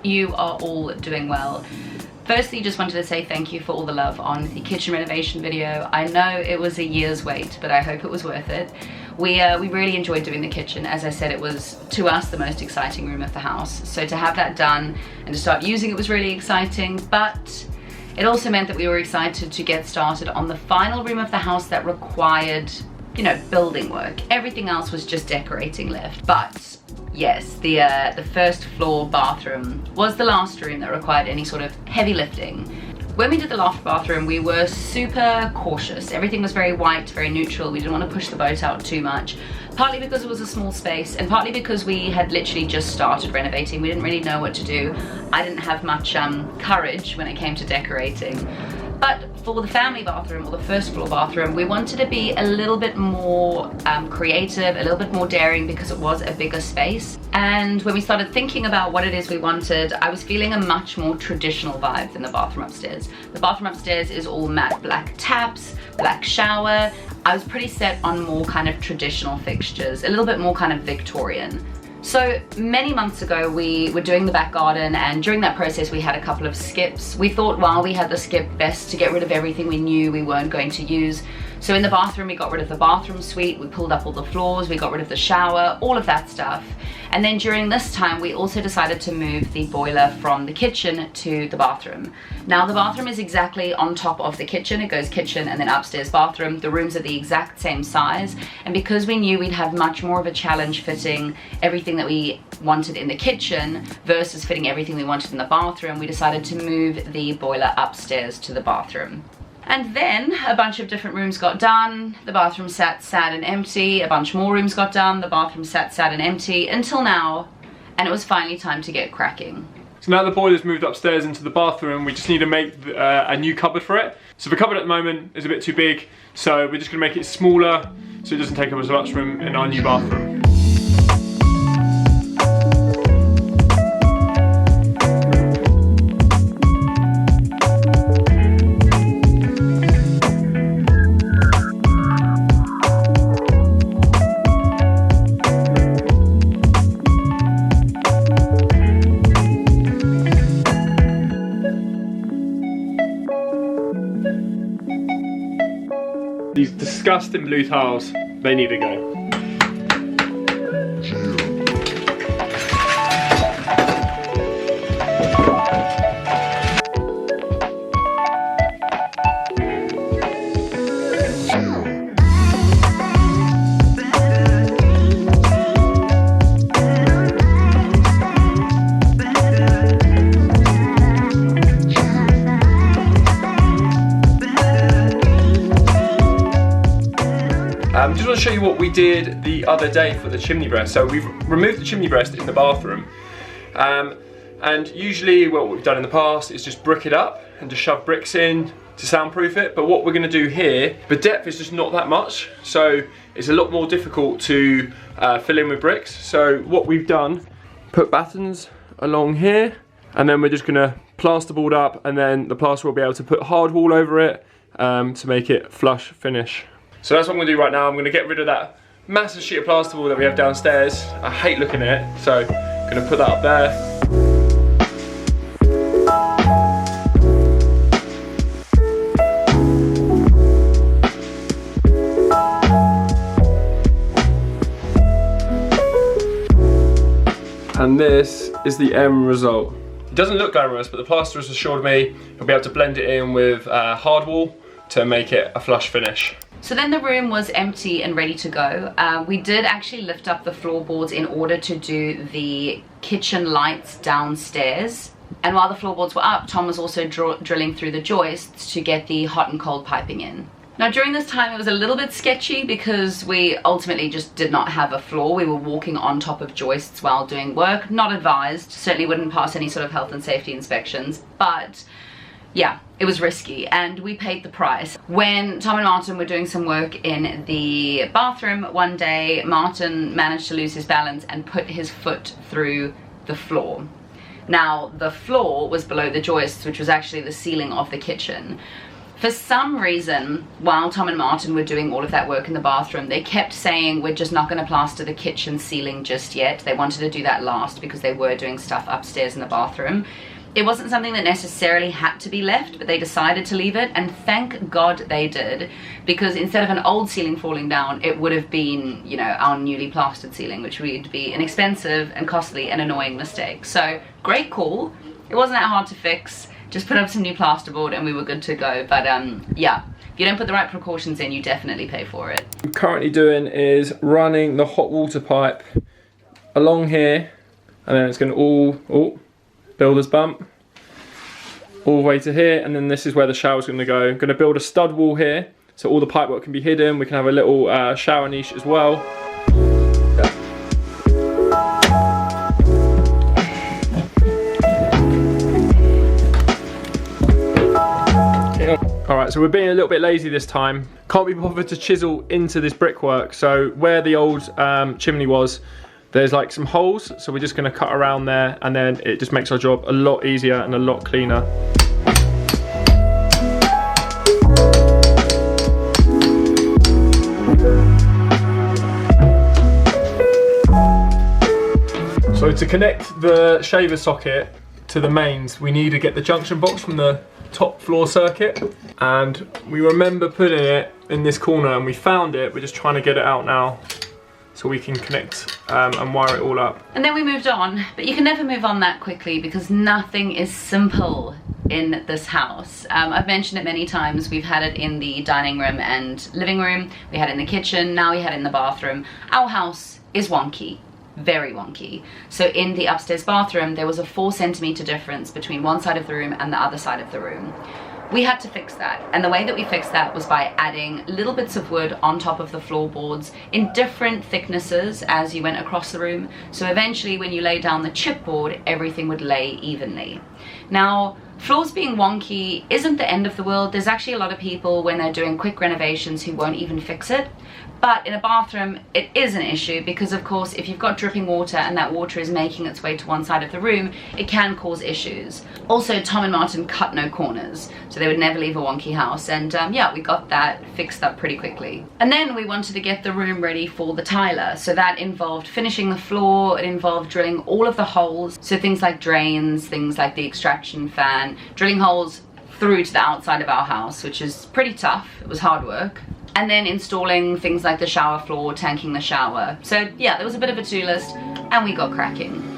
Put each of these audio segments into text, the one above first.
you are all doing well. Firstly, just wanted to say thank you for all the love on the kitchen renovation video. I know it was a year's wait, but I hope it was worth it. We really enjoyed doing the kitchen. As I said, it was, to us, the most exciting room of the house. So to have that done and to start using it was really exciting, but it also meant that we were excited to get started on the final room of the house that required, you know, building work. Everything else was just decorating left. But yes, the first floor bathroom was the last room that required any sort of heavy lifting. When we did the loft bathroom, we were super cautious. Everything was very white, very neutral. We didn't want to push the boat out too much. Partly because it was a small space, and partly because we had literally just started renovating. We didn't really know what to do. I didn't have much courage when it came to decorating. But for the family bathroom, or the first floor bathroom, we wanted to be a little bit more creative, a little bit more daring, because it was a bigger space. And when we started thinking about what it is we wanted, I was feeling a much more traditional vibe than the bathroom upstairs. The bathroom upstairs is all matte black taps, black shower. I was pretty set on more kind of traditional fixtures, a little bit more kind of Victorian. So many months ago, we were doing the back garden, and during that process we had a couple of skips. We thought while we had the skip, best to get rid of everything we knew we weren't going to use. So in the bathroom, we got rid of the bathroom suite, we pulled up all the floors, we got rid of the shower, all of that stuff. And then during this time, we also decided to move the boiler from the kitchen to the bathroom. Now the bathroom is exactly on top of the kitchen. It goes kitchen and then upstairs bathroom. The rooms are the exact same size. And because we knew we'd have much more of a challenge fitting everything that we wanted in the kitchen versus fitting everything we wanted in the bathroom, we decided to move the boiler upstairs to the bathroom. And then a bunch of different rooms got done. The bathroom sat sad and empty. A bunch more rooms got done. The bathroom sat sad and empty until now. And it was finally time to get cracking. So now the boiler's moved upstairs into the bathroom, we just need to make a new cupboard for it. So the cupboard at the moment is a bit too big, so we're just going to make it smaller so it doesn't take up as much room in our new bathroom. These disgusting blue tiles, they need to go. Just want to show you what we did the other day for the chimney breast. So we've removed the chimney breast in the bathroom, and usually what we've done in the past is just brick it up and just shove bricks in to soundproof it. But what we're going to do here, the depth is just not that much, so it's a lot more difficult to fill in with bricks. So what we've done, put battens along here, and then we're just going to plasterboard up, and then the plaster will be able to put hard wall over it to make it flush finish. So that's what I'm going to do right now. I'm going to get rid of that massive sheet of plasterboard that we have downstairs. I hate looking at it, so I'm going to put that up there. And this is the end result. It doesn't look glamorous, but the plaster has assured me he'll be able to blend it in with hard wall to make it a flush finish. So then the room was empty and ready to go. We did actually lift up the floorboards in order to do the kitchen lights downstairs. And while the floorboards were up, Tom was also drilling through the joists to get the hot and cold piping in. Now during this time it was a little bit sketchy because we ultimately just did not have a floor. We were walking on top of joists while doing work. Not advised, certainly wouldn't pass any sort of health and safety inspections, but yeah, it was risky and we paid the price. When Tom and Martin were doing some work in the bathroom one day, Martin managed to lose his balance and put his foot through the floor. Now the floor was below the joists, which was actually the ceiling of the kitchen. For some reason, while Tom and Martin were doing all of that work in the bathroom, they kept saying, we're just not going to plaster the kitchen ceiling just yet. They wanted to do that last because they were doing stuff upstairs in the bathroom. It wasn't something that necessarily had to be left, but they decided to leave it, and thank God they did, because instead of an old ceiling falling down, it would have been, you know, our newly plastered ceiling, which would be an expensive and costly and annoying mistake. So, great call. It wasn't that hard to fix. Just put up some new plasterboard and we were good to go. But yeah, if you don't put the right precautions in, you definitely pay for it. What I'm currently doing is running the hot water pipe along here, and then it's going to all builder's bump all the way to here, and then this is where the shower's going to go. I'm going to build a stud wall here so all the pipework can be hidden. We can have a little shower niche as well. Alright, so we're being a little bit lazy this time. Can't be bothered to chisel into this brickwork, so where the old chimney was, there's like some holes, so we're just going to cut around there, and then it just makes our job a lot easier and a lot cleaner. So to connect the shaver socket to the mains, we need to get the junction box from the top floor circuit, and we remember putting it in this corner and we found it. We're just trying to get it out now so we can connect and wire it all up. And then we moved on, but you can never move on that quickly because nothing is simple in this house. I've mentioned it many times. We've had it in the dining room and living room, we had it in the kitchen, now we had it in the bathroom. Our house is wonky. Very wonky. So in the upstairs bathroom, there was a 4 centimeter difference between one side of the room and the other side of the room. We had to fix that, and the way that we fixed that was by adding little bits of wood on top of the floorboards in different thicknesses as you went across the room, so eventually when you lay down the chipboard, everything would lay evenly. Now, floors being wonky isn't the end of the world. There's actually a lot of people, when they're doing quick renovations, who won't even fix it. But in a bathroom, it is an issue because, of course, if you've got dripping water and that water is making its way to one side of the room, it can cause issues. Also, Tom and Martin cut no corners, so they would never leave a wonky house. And yeah, we got that fixed up pretty quickly. And then we wanted to get the room ready for the tiler. So that involved finishing the floor, it involved drilling all of the holes. So things like drains, things like the extraction fan, drilling holes through to the outside of our house, which is pretty tough. It was hard work. And then installing things like the shower floor, tanking the shower. So yeah, there was a bit of a to-do list and we got cracking.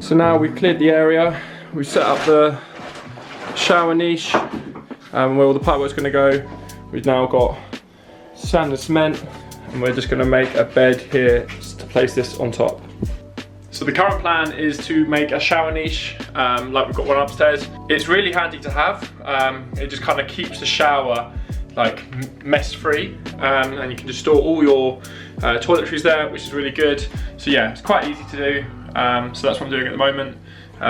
So now we've cleared the area, we've set up the shower niche where all the pipework's going to go. We've now got sand and cement, and we're just going to make a bed here to place this on top. So the current plan is to make a shower niche, like we've got one upstairs. It's really handy to have. It just kind of keeps the shower like mess free, and you can just store all your toiletries there, which is really good. So yeah, it's quite easy to do. So that's what I'm doing at the moment.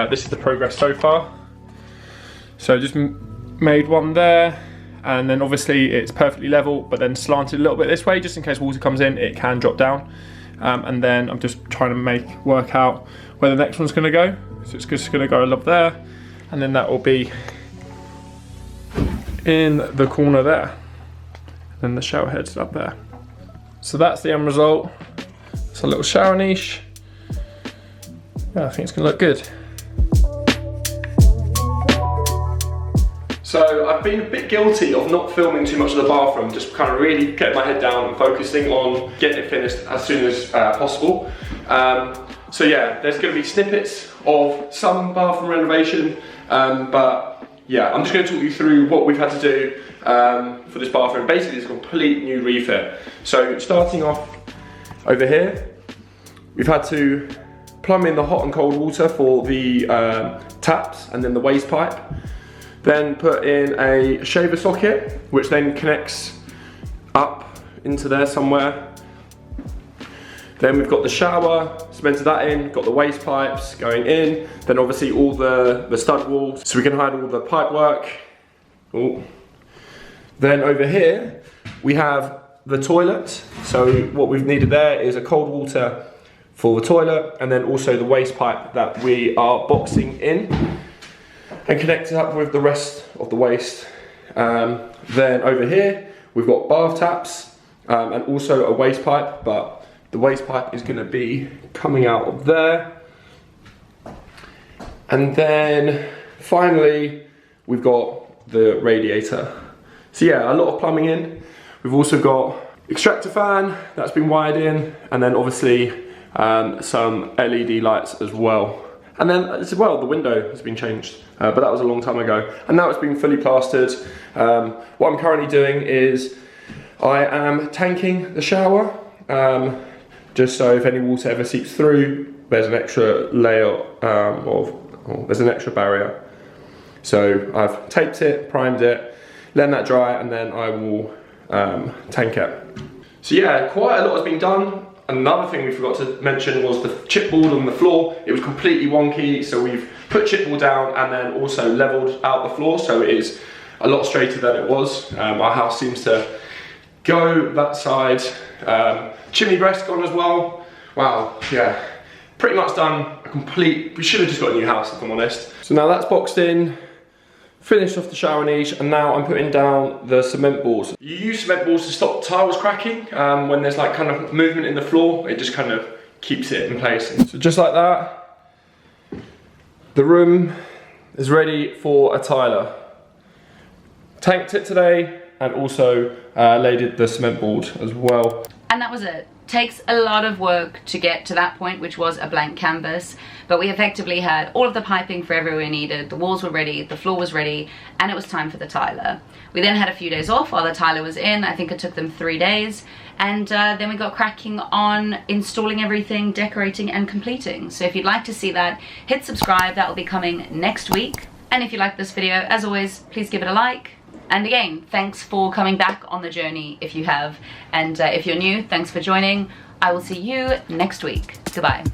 This is the progress so far. So just made one there, and then obviously it's perfectly level, but then slanted a little bit this way, just in case water comes in, it can drop down. And then I'm just trying to work out where the next one's going to go. So it's just going to go up there, and then that will be in the corner there. And then the shower head's up there. So that's the end result. It's a little shower niche. Yeah, I think it's going to look good. So I've been a bit guilty of not filming too much of the bathroom, just kind of really getting my head down and focusing on getting it finished as soon as possible. So yeah, there's going to be snippets of some bathroom renovation, but yeah, I'm just going to talk you through what we've had to do for this bathroom. Basically, it's a complete new refit. So starting off over here, we've had to plumb in the hot and cold water for the taps and then the waste pipe. Then put in a shaver socket, which then connects into there somewhere. Then we've got the shower, cemented that in, got the waste pipes going in, then obviously all the stud walls, so we can hide all the pipe work. Ooh. Then over here, we have the toilet. So what we've needed there is a cold water for the toilet, and then also the waste pipe that we are boxing in and connected up with the rest of the waste. Then over here, we've got bath taps and also a waste pipe, but the waste pipe is going to be coming out of there. And then finally, we've got the radiator. So yeah, a lot of plumbing in. We've also got extractor fan that's been wired in, and then obviously some LED lights as well. And then as well, the window has been changed, but that was a long time ago. And now it's been fully plastered. What I'm currently doing is I am tanking the shower, just so if any water ever seeps through, there's an extra layer there's an extra barrier. So I've taped it, primed it, let that dry, and then I will tank it. So yeah, quite a lot has been done. Another thing we forgot to mention was the chipboard on the floor. It was completely wonky, so we've put chipboard down and then also leveled out the floor, so it is a lot straighter than it was. Our house seems to go that side. Chimney breast gone as well. Wow, yeah, pretty much done a complete, we should have just got a new house if I'm honest. So now that's boxed in, finished off the shower niche, and now I'm putting down the cement boards. You use cement boards to stop tiles cracking when there's like kind of movement in the floor. It just kind of keeps it in place. So just like that, the room is ready for a tiler. Tanked it today and also laid the cement board as well. And that was it. Takes a lot of work to get to that point, which was a blank canvas, but we effectively had all of the piping for everywhere we needed, the walls were ready, the floor was ready, and it was time for the tiler. We then had a few days off while the tiler was in. I think it took them 3 days, and then we got cracking on installing everything, decorating and completing. So if you'd like to see that, hit subscribe. That will be coming next week. And if you like this video, as always, please give it a like. And again, thanks for coming back on the journey if you have. And if you're new, thanks for joining. I will see you next week. Goodbye.